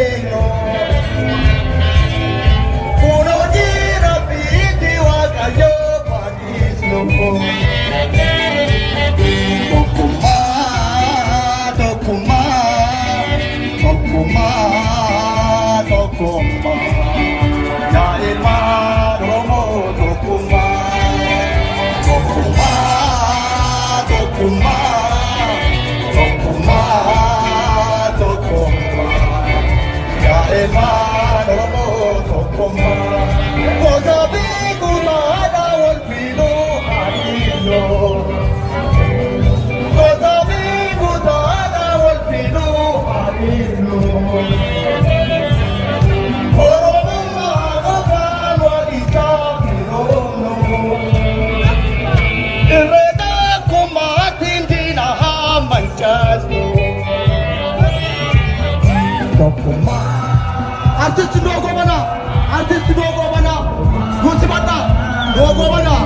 eenyu kunoo jira fiiti waaqayyo baadhiisnu tokkummaa tokkummaa tokkummaa yaa ilmaan Oromoo tokkummaa tokkummaa tokkummaa tokkummaa yaa ilmaan Oromoo tokkummaa gosa beekuudhaadha wal fiinuu hariiroo gosa beekuudhaadha wal fiinuu hariiroo Oromummaa qofaan wal isaa firoomnoo irreeta kumaatiin diina haa mancaasnu tokkummaa artisti Dogo Banaa Yusuf Atta Dogo Banaa